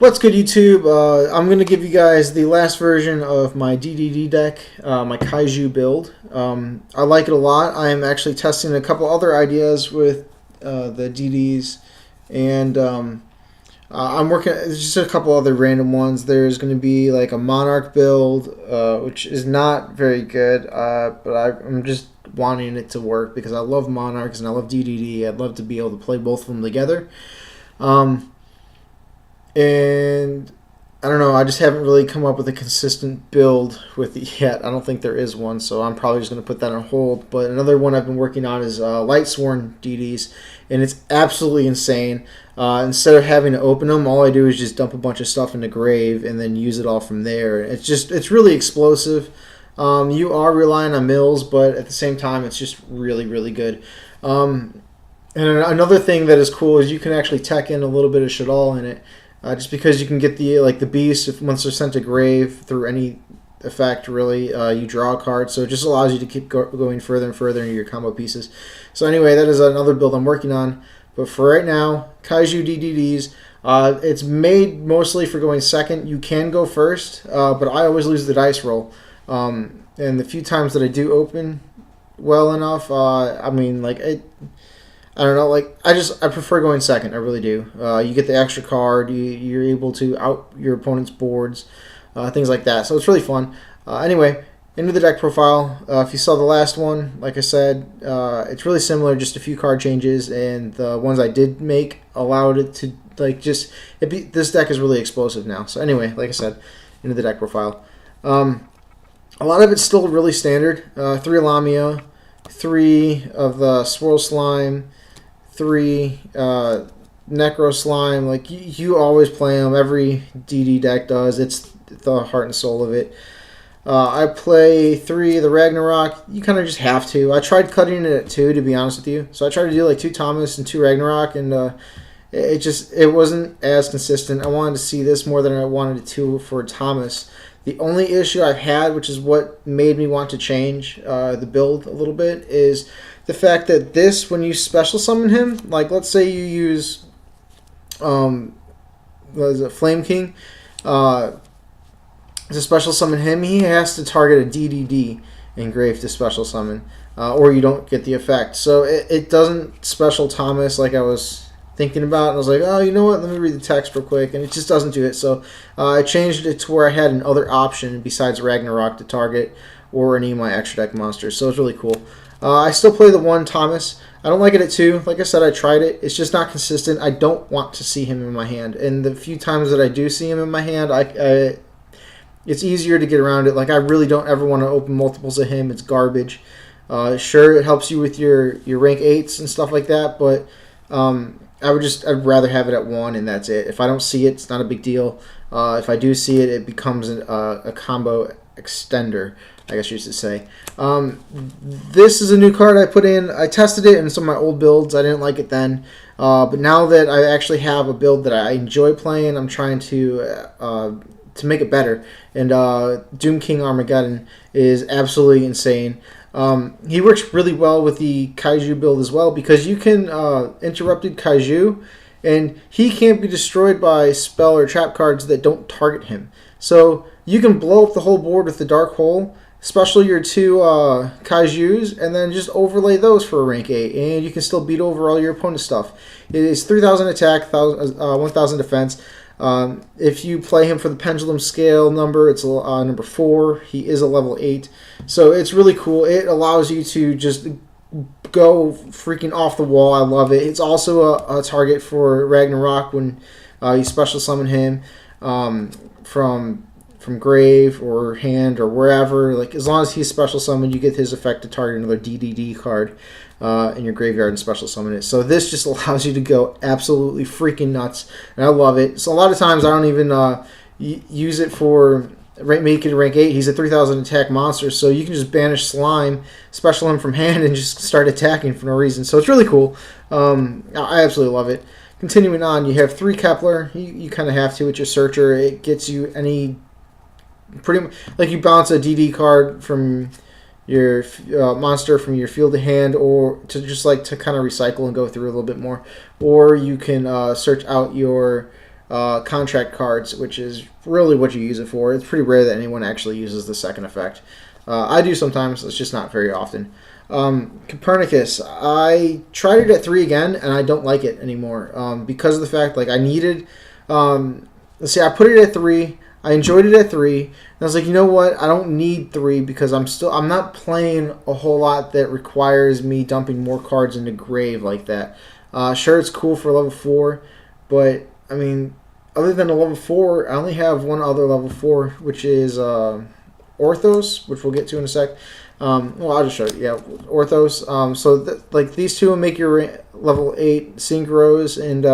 What's good, YouTube? I'm going to give you guys the last version of my DDD deck, my Kaiju build. I like it a lot. I'm actually testing a couple other ideas with the DDs, and I'm working. There's just a couple other random ones. There's going to be like a Monarch build, which is not very good, but I'm just wanting it to work because I love Monarchs and I love DDD. I'd love to be able to play both of them together. And I don't know, I just haven't really come up with a consistent build with it yet. I don't think there is one, so I'm probably just going to put that on hold. But another one I've been working on is Lightsworn DDs, and it's absolutely insane. Instead of having to open them, all I do is just dump a bunch of stuff in the grave and then use it all from there. It's really explosive. You are relying on mills, but at the same time, it's just really, really good. And another thing that is cool is you can actually tech in a little bit of Shadal in it. Just because you can get the beast once they're sent to grave through any effect, really, you draw a card. So it just allows you to keep going further and further into your combo pieces. So anyway, that is another build I'm working on. But for right now, Kaiju DDDs, it's made mostly for going second. You can go first, but I always lose the dice roll. And the few times that I do open well enough, I don't know, I prefer going second. I really do. You get the extra card. You're able to out your opponent's boards, things like that. So it's really fun. Anyway, into the deck profile. If you saw the last one, like I said, it's really similar, just a few card changes, and the ones I did make allowed it to this deck is really explosive now. So anyway, like I said, into the deck profile. A lot of it's still really standard. 3 Lamia, 3 of the Swirl Slime, 3 Necro Slime. Like you always play them. Every DD deck does. It's the heart and soul of it. I play 3 of the Ragnarok. You kind of just have to. I tried cutting it at 2, to be honest with you. So I tried to do like 2 Thomas and 2 Ragnarok, and it wasn't as consistent. I wanted to see this more than I wanted to for Thomas. The only issue I've had, which is what made me want to change the build a little bit, is the fact that this, when you special summon him, like let's say you use, what is it, Flame King, to special summon him, he has to target a DDD engraved to special summon, or you don't get the effect. So it doesn't special Thomas like I was thinking about, and I was like, oh, you know what, let me read the text real quick, and it just doesn't do it. So I changed it to where I had another option besides Ragnarok to target or any of my extra deck monsters. So it's really cool. I still play the 1 Thomas. I don't like it at 2. Like I said, I tried it. It's just not consistent. I don't want to see him in my hand, and the few times that I do see him in my hand, it's easier to get around it. Like, I really don't ever want to open multiples of him. It's garbage. Sure, it helps you with your rank 8s and stuff like that, but I'd rather have it at 1, and that's it. If I don't see it, it's not a big deal. If I do see it, it becomes a combo extender, I guess you should say. This is a new card I put in. I tested it in some of my old builds. I didn't like it then. But now that I actually have a build that I enjoy playing, I'm trying to make it better. And Doom King Armageddon is absolutely insane. He works really well with the Kaiju build as well, because you can interrupted Kaiju, and he can't be destroyed by spell or trap cards that don't target him. So you can blow up the whole board with the Dark Hole, special your 2 Kaijus, and then just overlay those for a rank 8, and you can still beat over all your opponent's stuff. It is 3,000 attack, 1,000 defense. If you play him for the Pendulum Scale number, it's number 4. He is a level 8. So it's really cool. It allows you to just go freaking off the wall. I love it. It's also a target for Ragnarok when you special summon him from grave or hand or wherever. Like, as long as he's special summoned, you get his effect to target another DDD card in your graveyard and special summon it. So this just allows you to go absolutely freaking nuts, and I love it. So a lot of times I don't even use it for make it rank 8. He's a 3,000 attack monster, so you can just banish Slime, special him from hand, and just start attacking for no reason. So it's really cool. I absolutely love it. Continuing on, you have 3 Kepler. You kind of have to with your Searcher. It gets you any pretty much, like, you bounce a DD card from your monster from your field to hand, or to just to kind of recycle and go through a little bit more, or you can search out your contract cards, which is really what you use it for. It's pretty rare that anyone actually uses the second effect. I do sometimes. It's just not very often. Copernicus, I tried it at 3 again, and I don't like it anymore because of the fact like I needed. Let's see, I put it at 3. I enjoyed it at 3. And I was like, you know what? I don't need 3 because I'm not playing a whole lot that requires me dumping more cards into grave like that. Sure, it's cool for level 4, but I mean, other than a level 4, I only have one other level 4, which is Orthos, which we'll get to in a sec. Well, I'll just show you. Yeah, Orthos. Like these two will make your level 8 synchros, and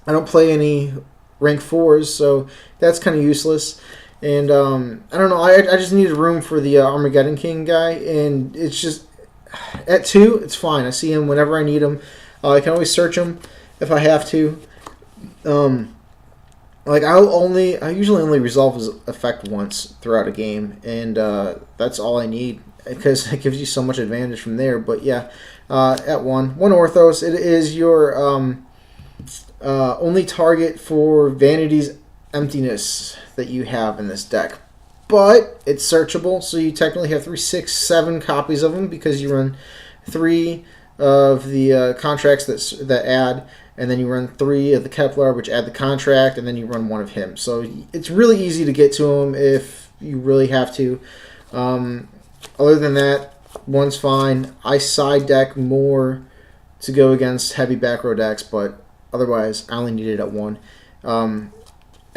I don't play any rank 4s, so that's kind of useless. And I don't know. I just needed room for the Armageddon King guy, and it's just at 2, it's fine. I see him whenever I need him. I can always search him if I have to. Like I usually only resolve his effect once throughout a game, and that's all I need because it gives you so much advantage from there. But yeah, at 1 Orthos, it is your only target for Vanity's Emptiness that you have in this deck. But it's searchable, so you technically have 3, 6, 7 copies of them because you run 3 of the contracts that add, and then you run 3 of the Kepler, which add the contract, and then you run 1 of him. So it's really easy to get to him if you really have to. Other than that, 1's fine. I side deck more to go against heavy back row decks, but otherwise, I only need it at 1.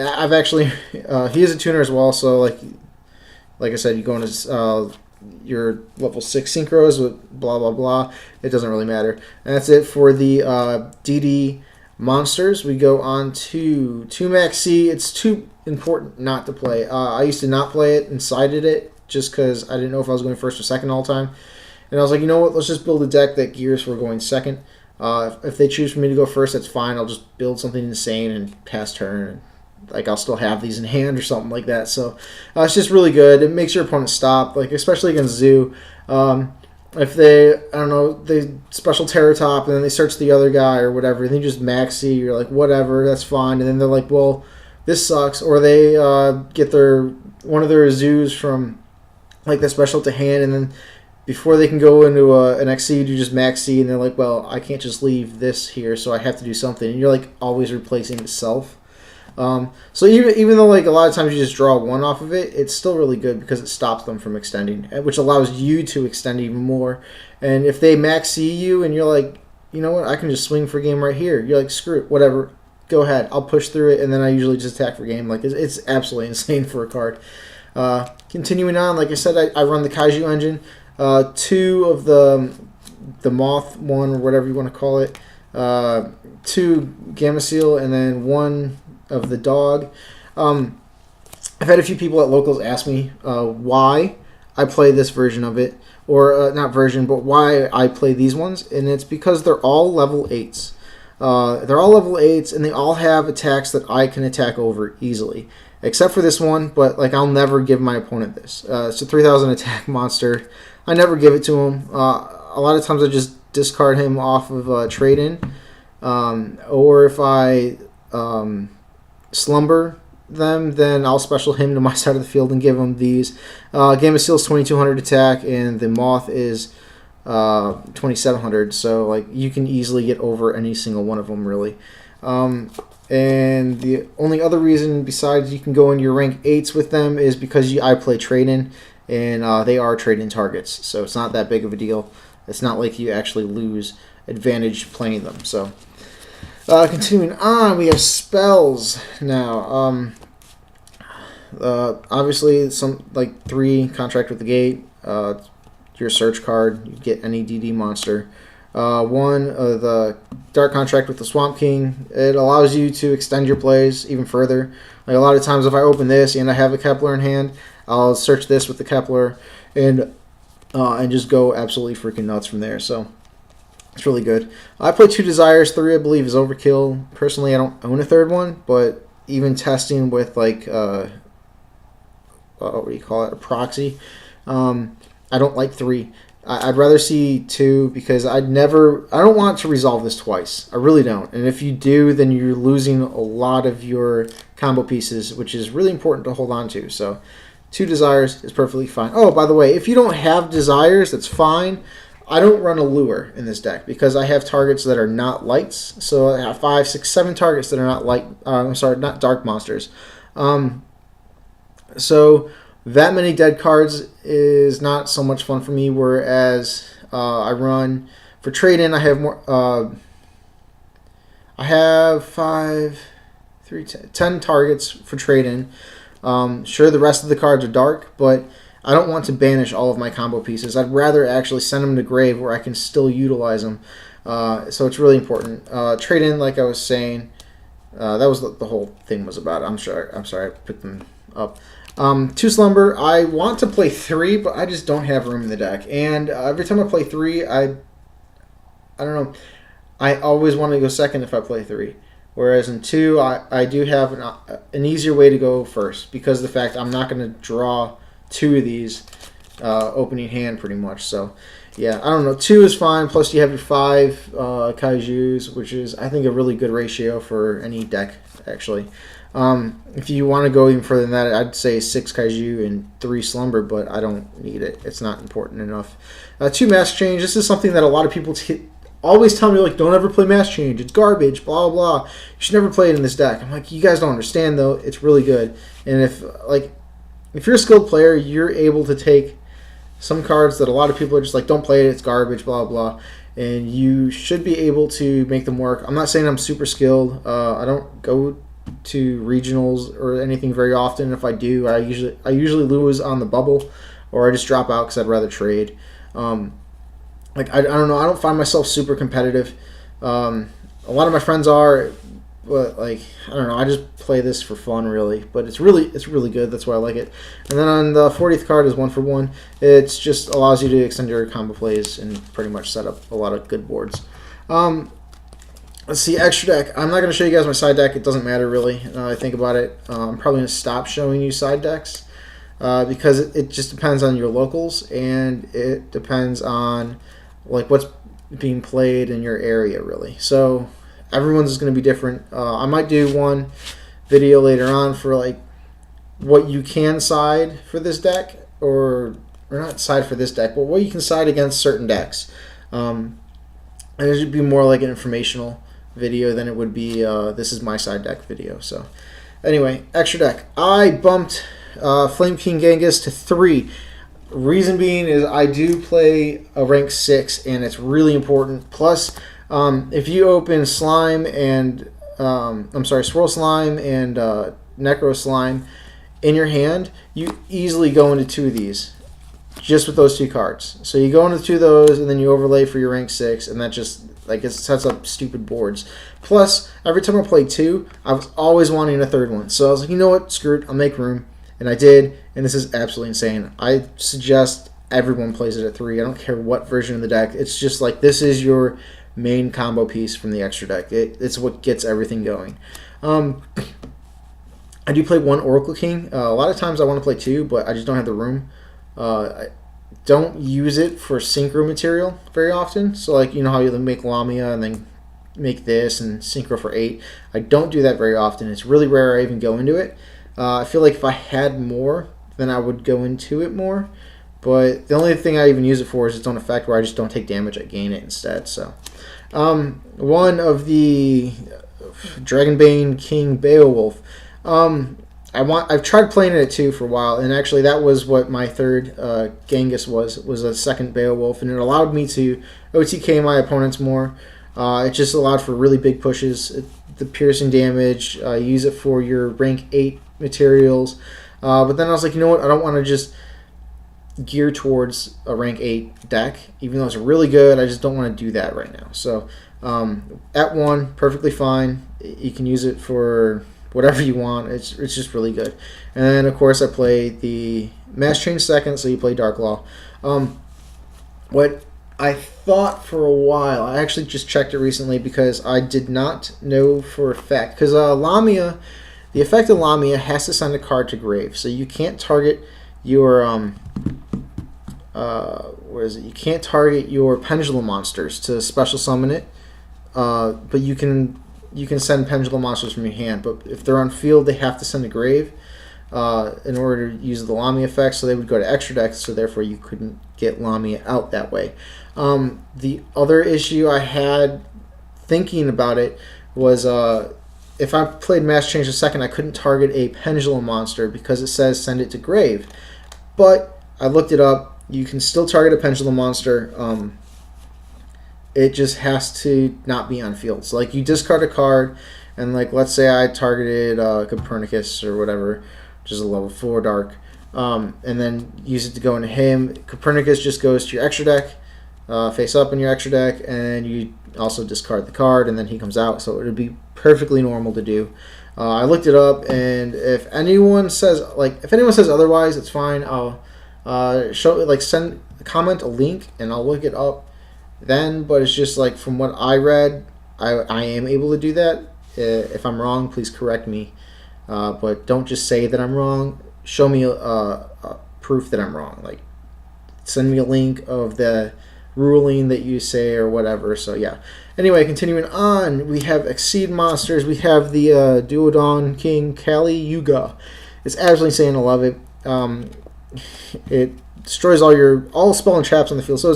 I've actually he is a tuner as well, so like I said, you go into your level 6 synchros with blah blah blah. It doesn't really matter. And that's it for the DD monsters. We go on to 2 Max C. It's too important not to play. I used to not play it and sided it just because I didn't know if I was going first or second all the time. And I was like, you know what? Let's just build a deck that gears for going second. If they choose for me to go first, that's fine. I'll just build something insane and pass turn. Like I'll still have these in hand or something like that. So it's just really good. It makes your opponent stop, like especially against Zoo. If they, I don't know, they special Terror Top and then they search the other guy or whatever, and they just maxi, you're like, whatever, that's fine. And then they're like, well, this sucks. Or they get one of their Zoos from like the special to hand, and then before they can go into an Exceed, you just maxi, and they're like, well, I can't just leave this here, so I have to do something. And you're like always replacing itself. So even though like a lot of times you just draw 1 off of it, it's still really good because it stops them from extending, which allows you to extend even more. And if they max C you and you're like, you know what, I can just swing for game right here. You're like, screw it, whatever, go ahead, I'll push through it, and then I usually just attack for game. Like it's absolutely insane for a card. Continuing on, like I said, I run the Kaiju engine. 2 of the Moth one or whatever you want to call it. 2 Gamma Seal, and then 1 of the Dog. I've had a few people at locals ask me why I play this version of it, or not version, but why I play these ones, and it's because they're all level 8s. They're all level 8s, and they all have attacks that I can attack over easily, except for this one. But like, I'll never give my opponent this. It's a 3,000 attack monster. I never give it to him. A lot of times I just discard him off of trade-in, or if I slumber them, then I'll special him to my side of the field and give him these. Gamma Seal is 2,200 attack, and the Moth is 2,700. So like, you can easily get over any single one of them, really. And the only other reason besides you can go in your rank 8s with them is because I play trade-in, and they are trade-in targets. So it's not that big of a deal. It's not like you actually lose advantage playing them. So continuing on, we have spells now. Obviously, some like 3 Contract with the Gate. Your search card, you get any DD monster. 1 the Dark Contract with the Swamp King. It allows you to extend your plays even further. Like a lot of times, if I open this and I have a Kepler in hand, I'll search this with the Kepler and just go absolutely freaking nuts from there. So it's really good. I play 2 Desires. 3, I believe, is overkill. Personally, I don't own a 3rd one, but even testing with like what do you call it, a proxy, I don't like 3. I'd rather see 2 because I don't want to resolve this twice. I really don't. And if you do, then you're losing a lot of your combo pieces, which is really important to hold on to. So 2 desires is perfectly fine. Oh, by the way, if you don't have desires, that's fine. I don't run a lure in this deck because I have targets that are not lights. So I have 5, 6, 7 targets that are not light. Not dark monsters. So that many dead cards is not so much fun for me. Whereas I run for trade-in, I have more. I have 10 targets for trade-in. Sure, the rest of the cards are dark, but I don't want to banish all of my combo pieces. I'd rather actually send them to grave where I can still utilize them. So it's really important. Trade-in, like I was saying, that was the whole thing was about. I'm sorry, I picked them up. 2 Slumber, I want to play 3, but I just don't have room in the deck. And every time I play 3, I don't know, I always want to go second if I play 3. Whereas in 2, I do have an easier way to go first because of the fact I'm not going to draw 2 of these opening hand pretty much. So yeah, I don't know. 2 is fine. Plus you have your 5 Kaijus, which is I think a really good ratio for any deck actually. If you want to go even further than that, I'd say 6 Kaiju and 3 Slumber, but I don't need it. It's not important enough. 2 Mask Change. This is something that a lot of people always tell me, like, don't ever play Mask Change. It's garbage, blah, blah, blah. You should never play it in this deck. I'm like, you guys don't understand, though. It's really good. And if you're a skilled player, you're able to take some cards that a lot of people are just like, don't play it, it's garbage, blah, blah. And you should be able to make them work. I'm not saying I'm super skilled. I don't go to regionals or anything very often. If I do, I usually lose on the bubble, or I just drop out because I'd rather trade. I don't know. I don't find myself super competitive. A lot of my friends are, but I don't know. I just play this for fun, really. But it's really good. That's why I like it. And then on the 40th card is 1 for 1. It just allows you to extend your combo plays and pretty much set up a lot of good boards. Let's see, extra deck. I'm not going to show you guys my side deck. It doesn't matter, really. I think about it. I'm probably going to stop showing you side decks because it just depends on your locals, and it depends on what's being played in your area, really. So everyone's is going to be different. I might do one video later on for what you can side for this deck, or not side for this deck, but what you can side against certain decks. And it should be more like an informational video than it would be this is my side deck video. So anyway, extra deck. I bumped Flame King Genghis to 3. Reason being is I do play a rank 6, and it's really important. Plus, if you open Slime and Swirl Slime and Necro Slime in your hand, you easily go into 2 of these just with those 2 cards. So you go into 2 of those, and then you overlay for your rank 6, and that just it sets up stupid boards. Plus, every time I played 2, I was always wanting a 3rd one. So I was like, you know what, screw it, I'll make room. And I did, and this is absolutely insane. I suggest everyone plays it at 3. I don't care what version of the deck. It's just this is your main combo piece from the extra deck. It's what gets everything going. I do play 1 Oracle King. A lot of times I want to play 2, but I just don't have the room. I don't use it for synchro material very often. So you know how you make Lamia and then make this and synchro for 8. I don't do that very often. It's really rare I even go into it. I feel like if I had more, then I would go into it more. But the only thing I even use it for is its own effect, where I just don't take damage, I gain it instead. So, one of the Dragonbane King Beowulf. I've tried playing it at 2 for a while, and actually that was what my 3rd Genghis was a 2nd Beowulf, and it allowed me to OTK my opponents more. It just allowed for really big pushes. The piercing damage, use it for your rank 8 materials. But then I was like, you know what? I don't want to just gear towards a rank 8 deck, even though it's really good. I just don't want to do that right now. So at 1, perfectly fine. You can use it for whatever you want. It's just really good. And then, of course, I play the Mass Change 2nd, so you play Dark Law. What I thought for a while, I actually just checked it recently because I did not know for a fact. Because Lamia, the effect of Lamia has to send a card to grave. So you can't target your where is it? You can't target your pendulum monsters to special summon it, but you can send pendulum monsters from your hand. But if they're on field, they have to send a grave in order to use the Lamia effect. So they would go to extra deck. So therefore, you couldn't get Lamia out that way. The other issue I had thinking about it was if I played Mass Change II, I couldn't target a pendulum monster because it says send it to grave. But I looked it up. You can still target a pendulum monster. It just has to not be on field. So like you discard a card, and like let's say I targeted Copernicus or whatever, which is a level 4 dark, and then use it to go into him. Copernicus just goes to your extra deck, face up in your extra deck, and you also discard the card, and then he comes out. So it would be perfectly normal to do. I looked it up, and if anyone says otherwise, it's fine. I'll comment a link, and I'll look it up then. But it's just like from what I read, I am able to do that. If I'm wrong, please correct me. But don't just say that I'm wrong. Show me proof that I'm wrong. Like send me a link of the ruling that you say or whatever. So yeah. Anyway, continuing on, we have Exceed monsters. We have the Duodon King Kali Yuga. It's absolutely insane. I love it. It destroys all spell and traps on the field. So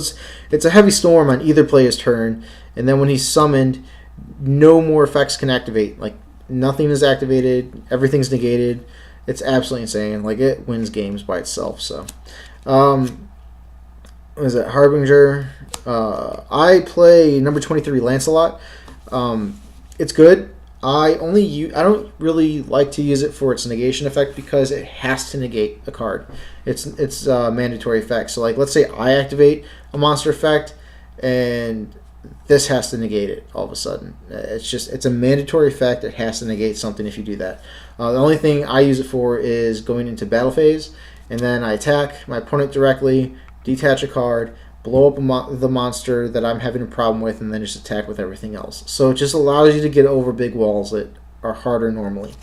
it's a heavy storm on either player's turn, and then when he's summoned, no more effects can activate. Like nothing is activated, everything's negated. It's absolutely insane. Like it wins games by itself. So, what is it? Harbinger. I play number 23 Lancelot. It's good. I don't really like to use it for its negation effect because it has to negate a card. It's a mandatory effect. So like let's say I activate a monster effect and this has to negate it all of a sudden. It's a mandatory effect. It has to negate something if you do that. The only thing I use it for is going into battle phase, and then I attack my opponent directly, detach a card, blow up the monster that I'm having a problem with, and then just attack with everything else. So it just allows you to get over big walls that are harder normally.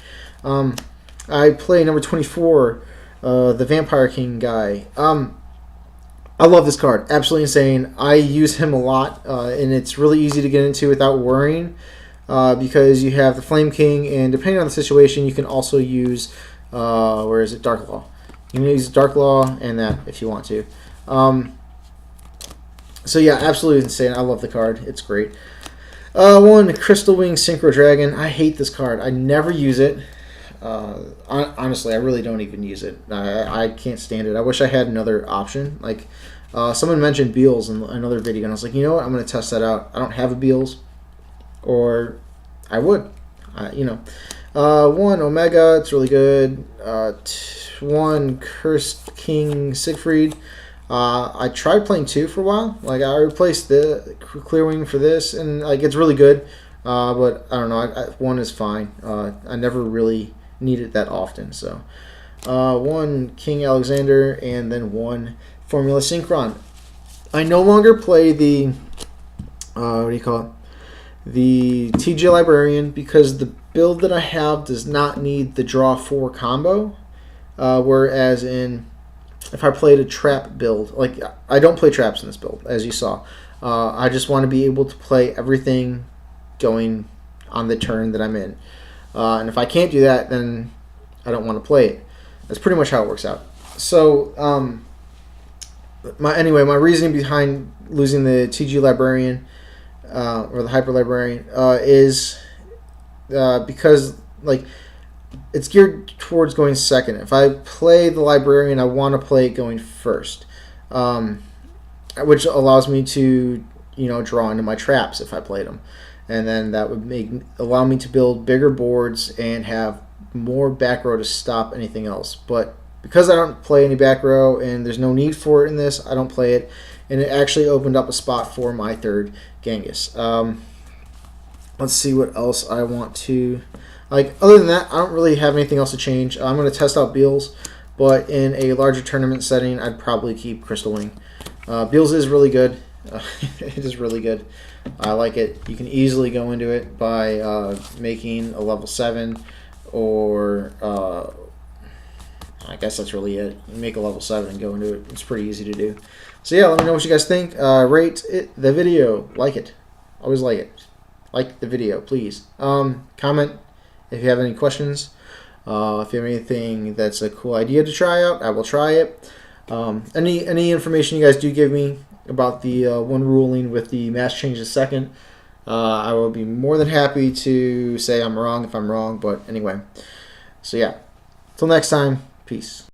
I play number 24, the Vampire King guy. I love this card. Absolutely insane. I use him a lot, and it's really easy to get into without worrying because you have the Flame King, and depending on the situation, you can also use, Dark Law. You can use Dark Law and that if you want to. So yeah, absolutely insane. I love the card. It's great. One, Crystal Wing Synchro Dragon. I hate this card. I never use it. Honestly, I really don't even use it. I can't stand it. I wish I had another option. Like someone mentioned Beals in another video, and I was like, you know what? I'm going to test that out. I don't have a Beals, or I would. One, Omega. It's really good. One, Cursed King Siegfried. I tried playing 2 for a while. Like I replaced the Clear Wing for this, and like it's really good. But I don't know. 1 is fine. I never really need it that often. So 1 King Alexander, and then 1 Formula Synchron. I no longer play the the TJ Librarian because the build that I have does not need the draw 4 combo. Whereas if I played a trap build, like I don't play traps in this build, as you saw. I just want to be able to play everything going on the turn that I'm in. And if I can't do that, then I don't want to play it. That's pretty much how it works out. So, my reasoning behind losing the TG Librarian or the Hyper Librarian is because like it's geared towards going second. If I play the Librarian, I want to play it going first, which allows me to draw into my traps if I played them. And then that would allow me to build bigger boards and have more back row to stop anything else. But because I don't play any back row and there's no need for it in this, I don't play it. And it actually opened up a spot for my 3rd Genghis. Let's see what else I want to... other than that, I don't really have anything else to change. I'm going to test out Beals, but in a larger tournament setting, I'd probably keep Crystal Wing. Beals is really good. It is really good. I like it. You can easily go into it by making a level 7 or I I guess that's really it. You make a level 7 and go into it. It's pretty easy to do. So yeah, let me know what you guys think. Rate the video. Like it. Always like it. Like the video, please. Comment if you have any questions. If you have anything that's a cool idea to try out, I will try it. Any information you guys do give me about the one ruling with the mass change a second, I will be more than happy to say I'm wrong if I'm wrong. But anyway, so yeah. Till next time, peace.